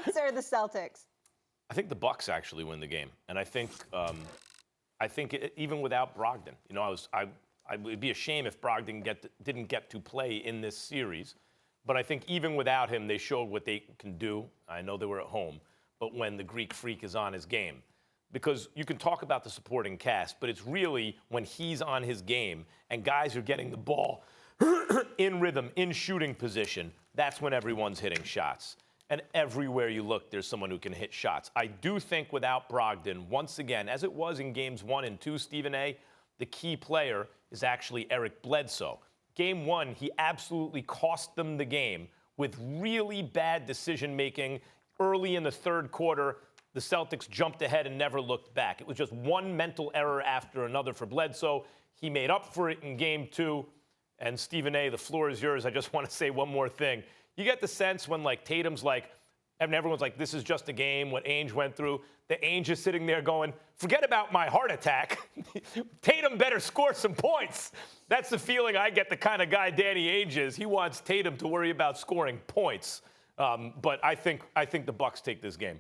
Bucks or the Celtics? I think the Bucks actually win the game, and I think even without Brogdon, you know, I would be a shame if Brogdon didn't get to play in this series. But I think even without him, they showed what they can do. I know they were at home, but when the Greek Freak is on his game, because you can talk about the supporting cast, but it's really when he's on his game and guys are getting the ball in rhythm, in shooting position, that's when everyone's hitting shots. And everywhere you look, there's someone who can hit shots. I do think without Brogdon, once again, as it was in games 1 and 2, Stephen A., the key player is actually Eric Bledsoe. Game 1, he absolutely cost them the game with really bad decision-making. Early in the third quarter, the Celtics jumped ahead and never looked back. It was just one mental error after another for Bledsoe. He made up for it in Game 2. And Stephen A., the floor is yours. I just want to say one more thing. You get the sense when, like, Tatum's like, and everyone's like, this is just a game, what Ainge went through. The Ainge is sitting there going, forget about my heart attack. Tatum better score some points. That's the feeling I get, the kind of guy Danny Ainge is. He wants Tatum to worry about scoring points. But I think the Bucks take this game.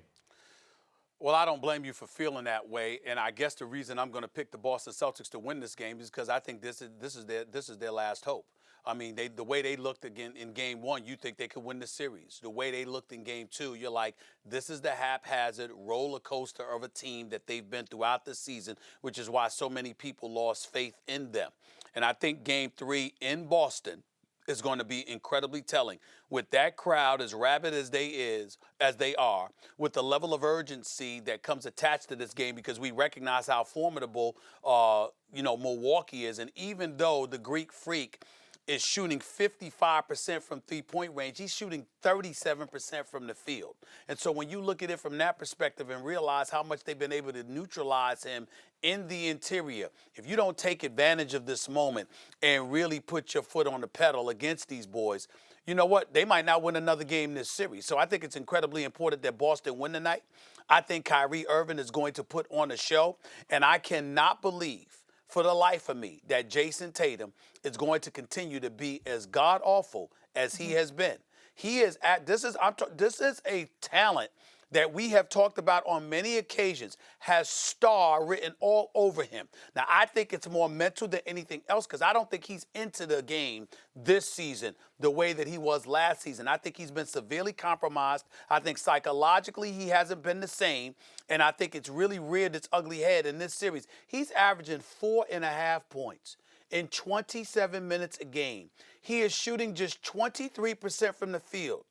Well, I don't blame you for feeling that way, and I guess the reason I'm going to pick the Boston Celtics to win this game is because I think this is their last hope. I mean, the way they looked again in Game 1, you think they could win the series. The way they looked in Game 2, you're like, this is the haphazard roller coaster of a team that they've been throughout the season, which is why so many people lost faith in them. And I think Game 3 in Boston is going to be incredibly telling. With that crowd as rabid as they are, with the level of urgency that comes attached to this game, because we recognize how formidable, Milwaukee is. And even though the Greek Freak is shooting 55% from three-point range, he's shooting 37% from the field. And so when you look at it from that perspective and realize how much they've been able to neutralize him in the interior, if you don't take advantage of this moment and really put your foot on the pedal against these boys, you know what? They might not win another game this series. So I think it's incredibly important that Boston win tonight. I think Kyrie Irving is going to put on a show, and I cannot believe for the life of me that Jason Tatum is going to continue to be as god-awful as he has been. This is a talent that we have talked about on many occasions, has star written all over him. Now, I think it's more mental than anything else because I don't think he's into the game this season the way that he was last season. I think he's been severely compromised. I think psychologically he hasn't been the same, and I think it's really reared its ugly head in this series. He's averaging 4.5 points in 27 minutes a game. He is shooting just 23% from the field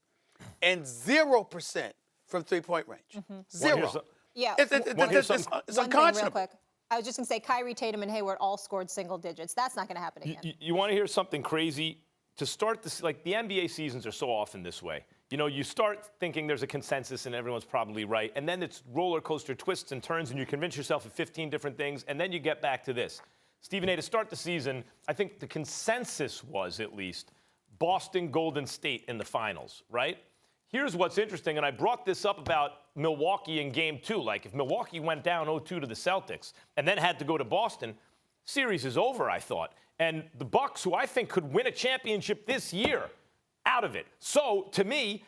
and 0% from three-point range. Mm-hmm. Zero. Yeah. It's unconscionable. Real quick. I was just going to say Kyrie, Tatum, and Hayward all scored single digits. That's not going to happen again. You want to hear something crazy? To start this, like the NBA seasons are so often this way. You know, you start thinking there's a consensus and everyone's probably right, and then it's roller coaster twists and turns, and you convince yourself of 15 different things, and then you get back to this. Stephen A., to start the season, I think the consensus was at least Boston, Golden State in the finals, right? Here's what's interesting, and I brought this up about Milwaukee in Game 2. Like, if Milwaukee went down 0-2 to the Celtics and then had to go to Boston, series is over, I thought. And the Bucks, who I think could win a championship this year, out of it. So, to me,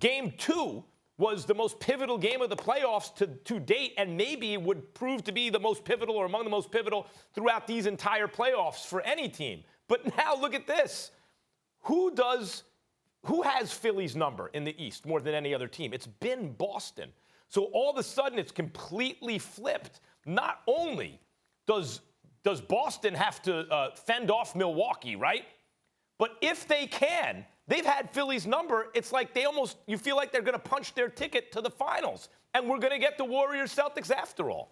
Game 2 was the most pivotal game of the playoffs to date, and maybe it would prove to be the most pivotal or among the most pivotal throughout these entire playoffs for any team. But now look at this. Who has Philly's number in the East more than any other team? It's been Boston. So all of a sudden, it's completely flipped. Not only does Boston have to fend off Milwaukee, right? But if they can, they've had Philly's number. It's like you feel like they're going to punch their ticket to the finals. And we're going to get the Warriors-Celtics after all.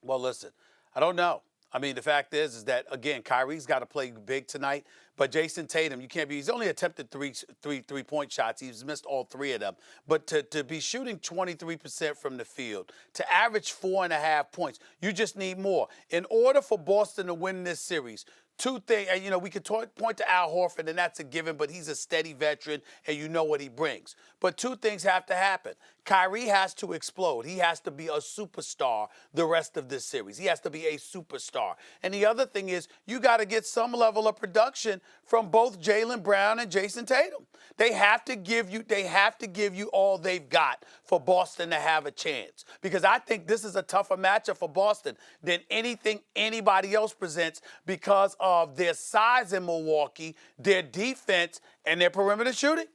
Well, listen, I don't know. I mean, the fact is that, again, Kyrie's got to play big tonight. But Jason Tatum, he's only attempted three-point shots. He's missed all 3 of them. But to be shooting 23% from the field, to average 4.5 points, you just need more. In order for Boston to win this series, two things, and we could point to Al Horford, and that's a given, but he's a steady veteran, and you know what he brings. But two things have to happen. Kyrie has to explode. He has to be a superstar the rest of this series. He has to be a superstar. And the other thing is, you got to get some level of production from both Jaylen Brown and Jason Tatum. They have to give you all they've got for Boston to have a chance. Because I think this is a tougher matchup for Boston than anything anybody else presents because of their size in Milwaukee, their defense, and their perimeter shooting.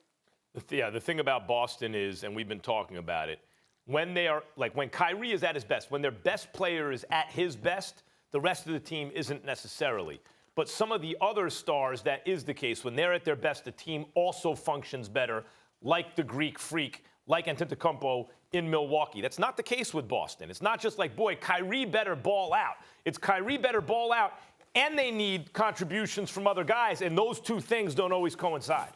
Yeah, the thing about Boston is, and we've been talking about it, when Kyrie is at his best, when their best player is at his best, the rest of the team isn't necessarily. But some of the other stars, that is the case. When they're at their best, the team also functions better, like the Greek Freak, like Antetokounmpo in Milwaukee. That's not the case with Boston. It's not just like, boy, Kyrie better ball out. It's Kyrie better ball out, and they need contributions from other guys, and those two things don't always coincide.